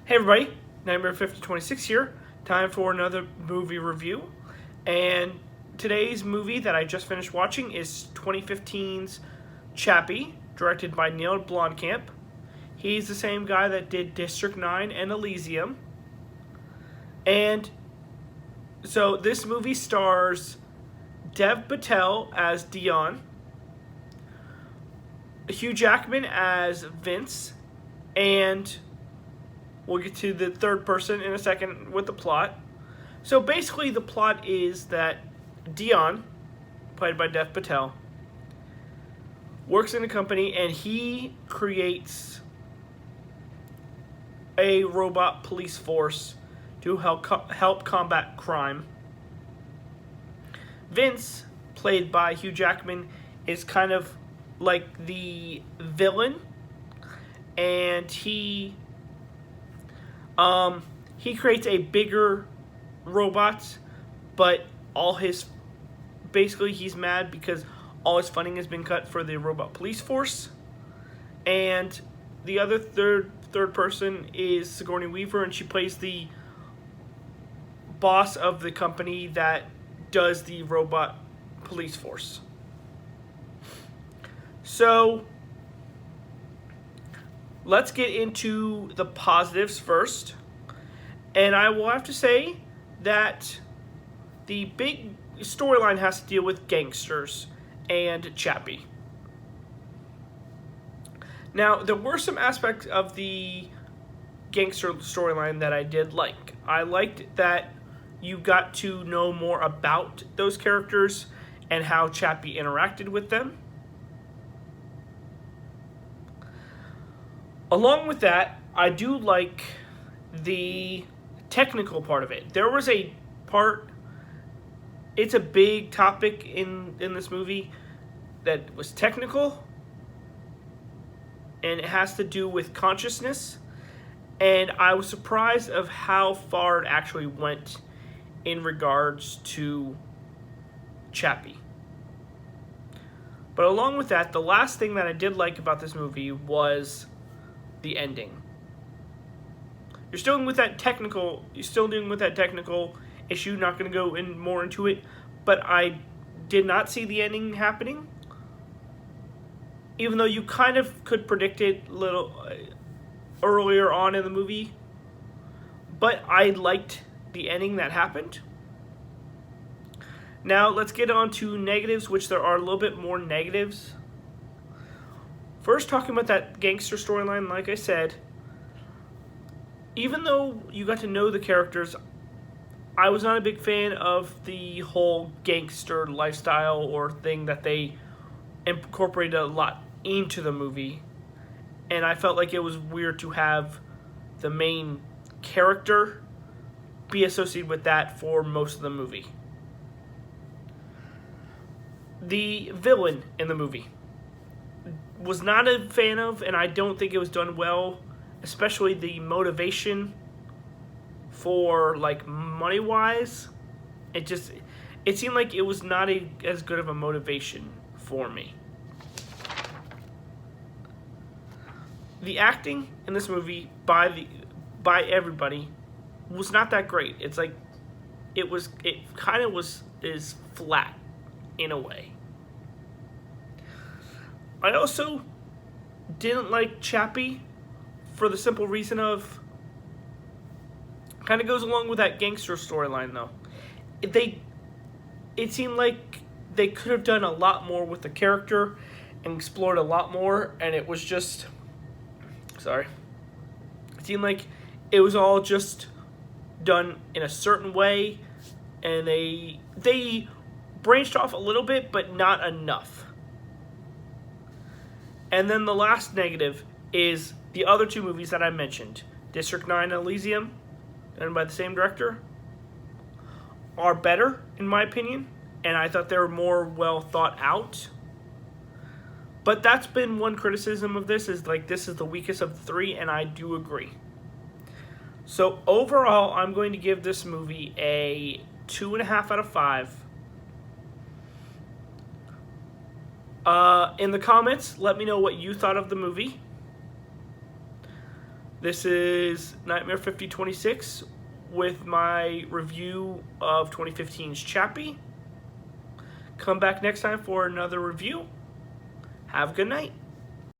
Hey everybody, Nightmare 5026 here. Time for another movie review. And today's movie that I just finished watching is 2015's Chappie, directed by Neil Blomkamp. He's the same guy that did District 9 and Elysium. And so this movie stars Dev Patel as Dion, Hugh Jackman as Vince, and we'll get to the third person in a second with the plot. So basically the plot is that Dion, played by Dev Patel, works in a company and he creates a robot police force to help combat crime. Vince, played by Hugh Jackman, is kind of like the villain, and he creates a bigger robot, but basically he's mad because all his funding has been cut for the robot police force. And the other third person is Sigourney Weaver, and she plays the boss of the company that does the robot police force. So let's get into the positives first. And I will have to say that the big storyline has to deal with gangsters and Chappie. Now, there were some aspects of the gangster storyline that I did like. I liked that you got to know more about those characters and how Chappie interacted with them. Along with that, I do like the technical part of it. There was a part, it's a big topic in this movie that was technical, and it has to do with consciousness, and I was surprised of how far it actually went in regards to Chappie. But along with that, the last thing that I did like about this movie was the ending. You're still dealing with that technical issue. Not going to go in more into it, but I did not see the ending happening. Even though you kind of could predict it a little earlier on in the movie, but I liked the ending that happened. Now let's get on to negatives, which there are a little bit more negatives. First, talking about that gangster storyline, like I said, even though you got to know the characters, I was not a big fan of the whole gangster lifestyle or thing that they incorporated a lot into the movie. And I felt like it was weird to have the main character be associated with that for most of the movie. The villain in the movie was not a fan of, and I don't think it was done well, especially the motivation for, like, money-wise. It seemed like it was not as good of a motivation for me. The acting in this movie by everybody was not that great. It's like it kind of is flat in a way. I also didn't like Chappie for the simple reason of, kind of goes along with that gangster storyline though. It seemed like they could have done a lot more with the character and explored a lot more, and it was just, it seemed like it was all just done in a certain way, and they branched off a little bit, but not enough. And then the last negative is the other two movies that I mentioned, District 9 and Elysium, done by the same director, are better, in my opinion, and I thought they were more well thought out. But that's been one criticism of this, is like this is the weakest of the three, and I do agree. So overall, I'm going to give this movie a 2.5 out of 5. In the comments, let me know what you thought of the movie. This is Nightmare 5026 with my review of 2015's Chappie. Come back next time for another review. Have a good night.